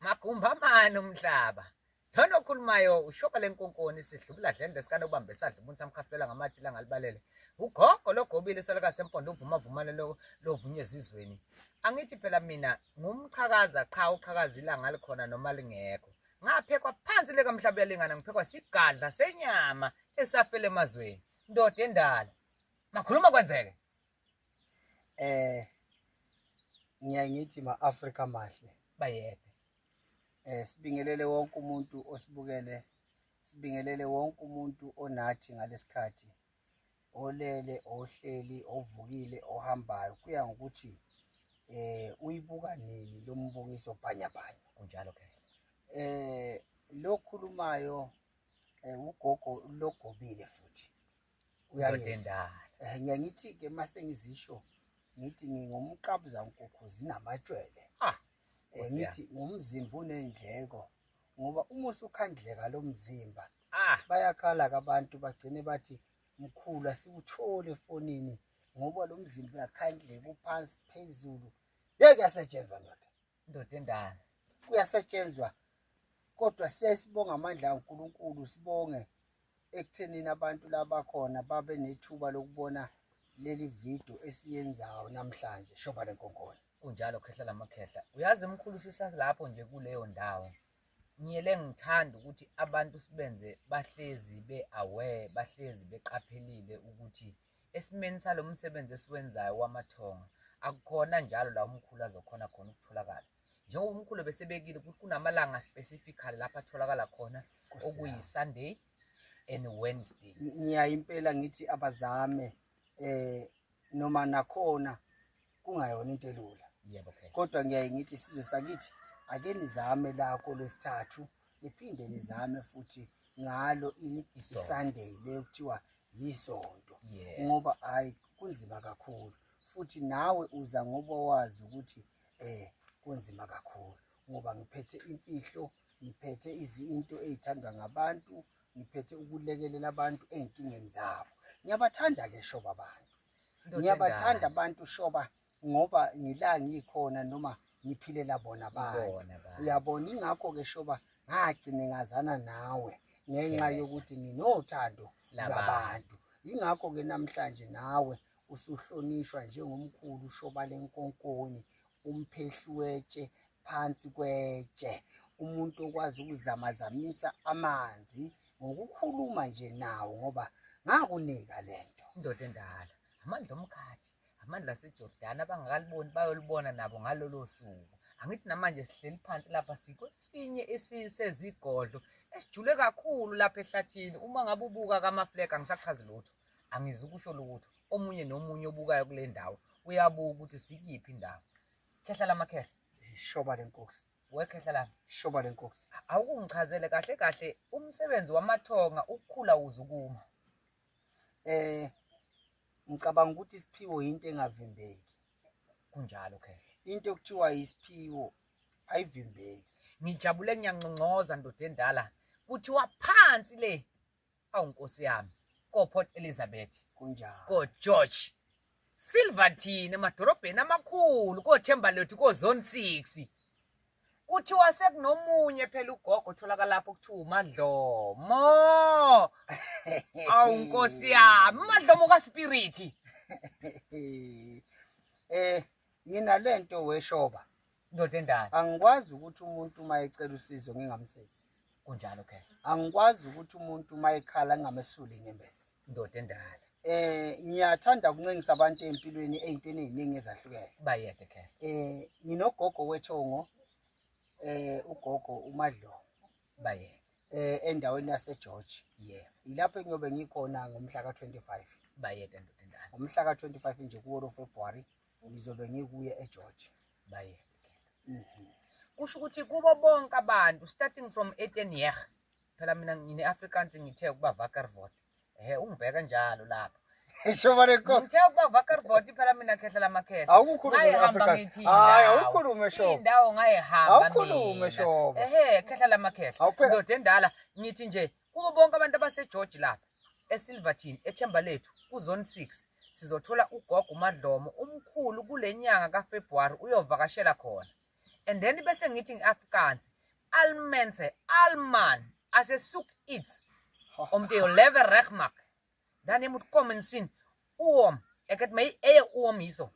Magumbamane umhlaba. Lona okhulumayo ushoba lenkonkoni sidlula dlende sikanobambe sadla umuntu samkhaphela ngamathi la ngalibalele. Ugogo logobile selaka sempondo uvuma vumane lovunye ezizweni. Angithi phela mina ngumqhakaza qha uqhakaza ilanga likhona noma lingekho. Ngaphekwa phansi leka mhlaba yalingana ngiphekwa sigadla senyama esafele emazweni. Ndoda endala. Makhuluma kwenzeke. Ngiyangithi ma-Afrika mahle Bayede. Sibingelele wonke umuntu osibukele, sibingelele wonke umuntu onathi ngalesikhathi, olele, ohleli, ovukile, ohambayo. Kuya ngokuthi uyibuka nini lo mbukiso bhanyabhanya. Kunjalo ke. Lokhulumayo ugogo logobile futhi. Uyangenda. Ngiyangithi ke mase ngizisho ngithi ngingumqabuza nkukhu zinamatshwele. Ngithi ngumzimba unendleko ngoba uma usukhandleka lo mzimba bayakhala abantu bagcine bathi mkhulu asikuthole efonini ngoba lo mzimba uyakhandleka uphansi phezulu. Kuyasetshenzwa Ndoda endala. Kuyasetshenzwa kodwa siyasibonga amandla kaNkulunkulu, sibonge ekuthenini abantu laba khona babe nethuba lokubona leli video esiyenzayo namhlanje shoba lenkonkoni. Kunjalo khehla lamakhehla. Uyazi mkhulu sisasa lapho nje kuleyo ndawo. Ngiyele ngithanda ukuthi abantu sibenze bahlezi be-aware, bahlezi beqaphelile ukuthi esimeni salo msebenzi esiwenzayo wamathonga akukhona njalo la umkhulu azokhona khona ukutholakala. Njengoba umkhulu besebekile ukuthi kunamalanga specifically lapha atholakala khona okuyi Sunday and Wednesday. Ngiyayimpela ngithi abazame noma nakhona kungayona into elula. Yebo ke. Kodwa ngiyaye ngithi sizwe sakithi ake nizame lakho lesithathu niphinde nizame futhi ngalo iSunday le kuthiwa yisonto. Ngoba hayi kunzima kakhulu futhi nawe uza ngoba wazi ukuthi kunzima kakhulu ngoba ngiphethe imfihlo, ngiphethe izinto ezithandwa ngabantu, ngiphethe ukulekelela abantu ezinkingeni zabo. Ngiyabathanda ke shoba abantu. Ngiyabathanda abantu shoba ngoba ngila ngikhona noma ngiphilela bona abantu. Uyabona ingakho ke shoba ngagcine ngazana nawe ngenxa yokuthi nginothando labantu. Ingakho ke namhlanje nawe usuhlonishwa njengomkhulu shoba lenkonkoni, umphehluwetshe phansi kwetshe, umuntu okwazi ukuzamazamisa amanzi ngokukhuluma nje nawo ngoba ngakunika lento. Ndoda endala. Amandla omkhathi, amandla aseJordani abangakaliboni bayolibona nabo ngalolo suku. Angithi namanje sihleli phansi lapha sikho sinye esisezigodlo esijule kakhulu lapha ehlathini. Uma ngabe ubuka kamafleka ngisachazi lutho. Angizukusho lutho. Omunye nomunye obukayo kule ndawo uyabuka ukuthi sikiphi indawo. Khehla lamakhehla. Shoba lenkosi. Wekhehla lami. Shoba lenkosi. Awukungichazele kahle kahle umsebenzi wamathonga ukukhula uzukuma. Ngicabanga ukuthi isiphiwo into engavimbeki. Kunjalo ke. Into ekuthiwa isiphiwo ayivimbeki. Ngijabule ngiyancongcoza ndoda endala. Kuthiwa phansi le. Awunkosi yami. Ko Port Elizabeth. Kunjalo. Ko George. Silverton emadorobheni amakhulu ko Thembalethu ko Zone 6. Kuthiwa sekunomunye phela ugogo otholakala lapho kuthiwa uMadlomo. Awunkosi yami, uMadlomo kaSpirit. Nginalento weshoba. Ndoda endala. Angikwazi ukuthi umuntu mayecela usizo ngingamsizi. Kunjalo ke. Angikwazi ukuthi umuntu mayekhala ngingamesuli inyembezi. Ndoda endala. Ngiyathanda ukuncengisa abantu empilweni ezintweni eziningi ezahlukene. Bayede ke. Nginogogo wethongo ugogo uMadlomo. Bayede. Endaweni yaseGeorge. Ilapho engiyobe ngikhona ngomhla ka-25. Bayede ndoda endala. Ngomhla ka-25 nje kuwo February ngizobe ngikuye eGeorge. Bayede ke. Kusho ukuthi kubo bonke abantu starting from 18 years. Phela mina ngine Afrikaans ngithe ukuba Vakervot. Ungibheka njalo lapha. Shoba lenkosi. Ngithe ukuba Vakervot phela mina khehla lamakhehla. Awukhuluma Afrikaans. Hayi awukhulume shoba. Indawo ngayihamba mina. Awukhulume shoba. Khehla lamakhehla. Ndoda endala ngithi nje kubo bonke abantu abaseGeorge lapha eSilverton eThembalethu kuZone 6 sizothola ugogo uMadlomo umkhulu kulenyanga kaFebruary uyovakashela khona. And then bese ngithi ngeAfrikaans al mense, al man, as je zoekt iets om te leven recht maken, dan je moet komen zien, ik heb mijn eigen hier zo,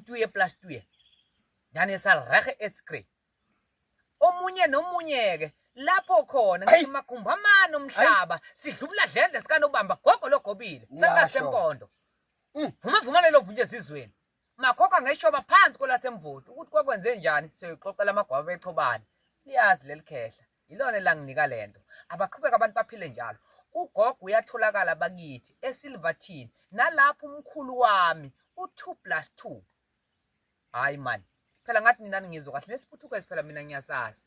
2 + 2, dan je zal recht iets krijgen. Omunye nomunye-ke lapho khona ngimakumbamana umhlaba sidlula dledle sikanobamba gogo logobile sekasempondo vuma lelo vunje esizweni makhokha ngeshoba phansi kwelasemvuto ukuthi kwakwenze njani siyoxoxela amagwaba echobane liyazi leli khehla yilona elanginika lento abaqhubeka abantu baphile njalo ugogo uyatholakala bakithi eSilverton nalapho umkhulu wami u2 + 2 hayi man phela ngathi nina ngizwe kahle nesiphuthukezi phela mina ngiyasazi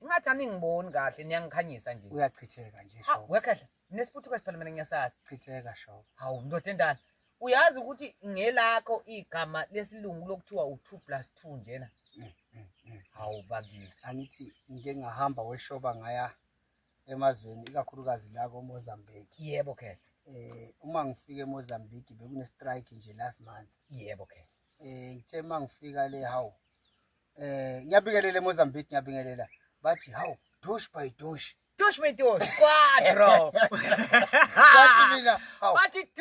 ingathi aningiboni kahle niyangikhanyisa nje uyachitheka nje shoba wekhehla nesiphuthukezi phela mina ngiyasazi chitheka shoba hawu ndoda endala uyazi ukuthi ngelakho igama lesilungu lokuthiwa u2 + 2 njena hawu bakithi angithi ngike ngahamba weshoba ngaya emazweni ikakhulukazi la koMozambique yebo khehla uma ngifika eMozambique bekune strike nje last month yebo khehla ngithe mangifika le hawu ngiyabingelela eMozambique ngiyabingelela bathi hawu dosh by dosh quadro ngathi mina hawu bathi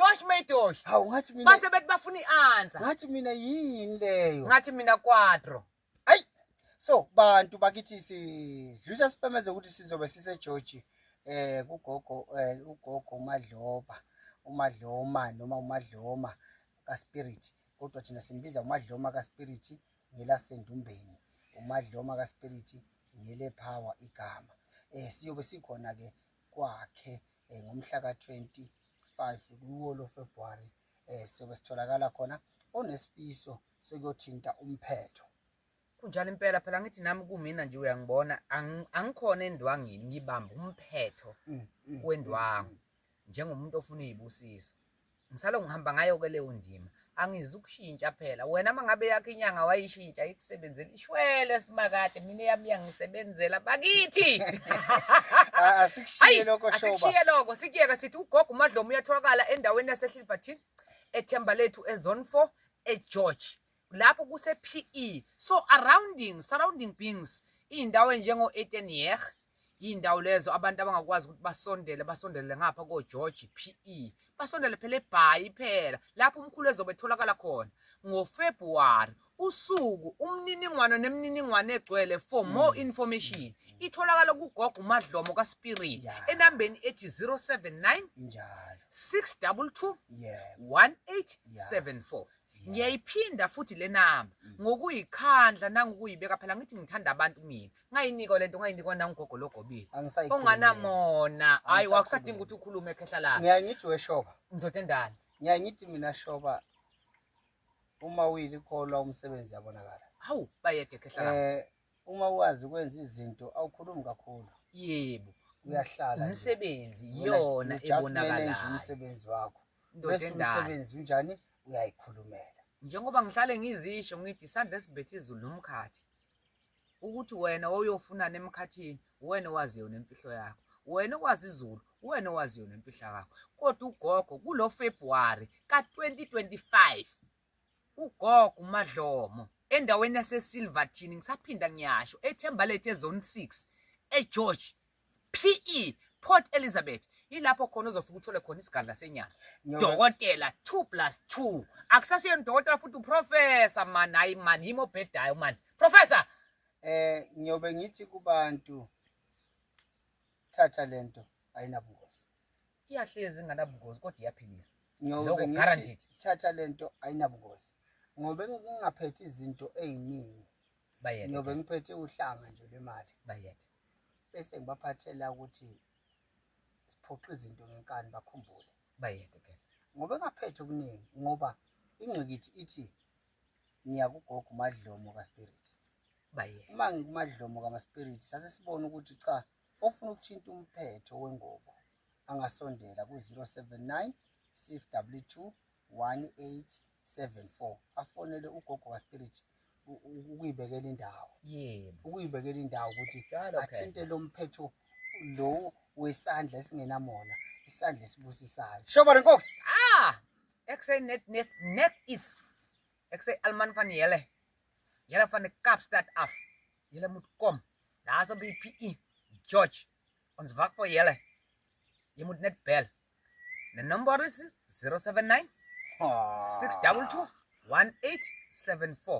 dosh hawu ngathi mina base bethi bafuna i-answer ngathi mina yini leyo ngathi mina quadro ayi so bantu bakithi sidlulisa sipemeze ukuthi sizobe siseGeorge kugogo ugogo uMadloma noma uMadloma kaSpirit kodwa thina simbiza uMadloma kaSpirit ngelasendumbeni uMadloma kaSpirit ngele power igama siyobe sikhona ke kwakhe ngomhla ka25 kuwo February siyobe sitholakala khona onesifiso sekuyothinta umphetho kunjalo impela phela ngithi nami kumina nje uyangibona angikhona endwangini ngibamba umphetho wendwangu njengomuntu ofuna izibusiso ngisalo ngihamba ngayo ke leyo ndima angizukushintsha phela wena mangabe yakhe inyanga wayishintsha ikusebenzela ishwele simakade mina yami yangisebenzela bakithi asikushiye lokho shoba asikushiye lokho sikiyeke sithi ugogo uMadloma uyatholakala endaweni yaseSilverton eThemba lethu ezone 4 eGeorge lapho kuse PE so surrounding beings indawo njengo Etenyer indawo lezo abantu abangakwazi ukuthi basondele ngapha koGeorge PE basondele phela eBhayi phela lapho umkhulu ezobe etholakala khona ngoFebruary usuku umniningwane nemininingwane egcwele for more information itholakala kugogo uMadloma kaSpirit enambeni ethi 079 njalo 622 1874 ngiyayiphinda futhi le namba ngokuyikhandla nangokuyibeka phela ngithi ngithanda abantu mina ngayinika lento ngayinika nangogogo logobile onganamona hayi wakusadinga ukuthi ukhulume ekhehla la ngiyangithi weshoba ndoda endala ngiyangithi mina shoba uma uyikholwa umsebenzi yabonakala hawu bayede ekhehla la uma uwazi ukwenza izinto awukhulumi kakhulu yebo uyahlala umsebenzi yona ebonakala umsebenzi wakho ndoda endala umsebenzi unjani uyayikhulumela njengoba ngihlale ngizisho ngithi isandla esibethe izulu nomkhathi ukuthi wena oyofuna nemkhathini wena waziyo nemfihlo yakho wena okwazi izulu wena waziyo nemfihlo yakho kodwa ugogo kulo February ka2025 ugogo uMadloma endaweni yaseSilverton ngisaphinda ngiyasho eThemba lethu ezone 6 eGeorge PE Port Elizabeth ilapho khona uzofika uthole khona isigadla senyanga dokotela 2 + 2 akusasiyo dokotela futhi uprofessor man hayi man yimo bhedayo man professor ngiyobe ngithi kubantu thatha lento ayinabungozi iyahlezi inganabungozi kodwa iyaphilisa ngiyobe ngithi thatha lento ayinabungozi ngoba ngingaphethe izinto eziningi bayede ngiyobe ngiphethe uhlanga nje lemali bayede bese ngibaphathela ukuthi siphoqa izinto ngenkani bakhumbule bayede ke ngoba ngaphethe okuningi ngoba ingqikithi ithi niyakugogo uMadloma kaSpirit bayede uma ngikuMadloma kaMaSpirit sase sibona ukuthi cha ofuna ukuthinta umphetho wengobo angasondela ku079 622 1874 afonele ugogo kaSpirit ukuyibekela indawo yebo ukuyibekela indawo ukuthi athinte lo mphetho lo wesandla esingenamona isandla esibusisayo shoba lenkosi ek net iets ek sê Alman van julle van die Kaapstad af julle moet kom Daar is op die PE. George, ons wag vir julle. Jy moet net bel. Die nommer is 079 622 1874.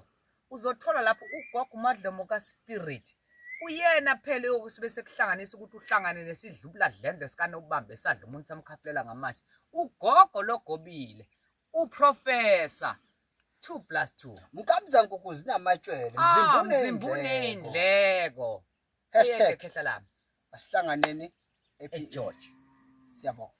Uzothola lapho ugogo uMadlomo kaSpirit. Uyena phela yokusibe sekuhlanganisa ukuthi uhlangane nesidlubula dlende sikanobamba esadla umuntu samkhaphelela ngamanje. Ugogo logobile. Uprofessor 2+2. Mkabza nkukhu zinamatshwele. Mzimbune indleko. Hashtag. Khehla lami. Asihlanganeni eGeorge. Siyabonga.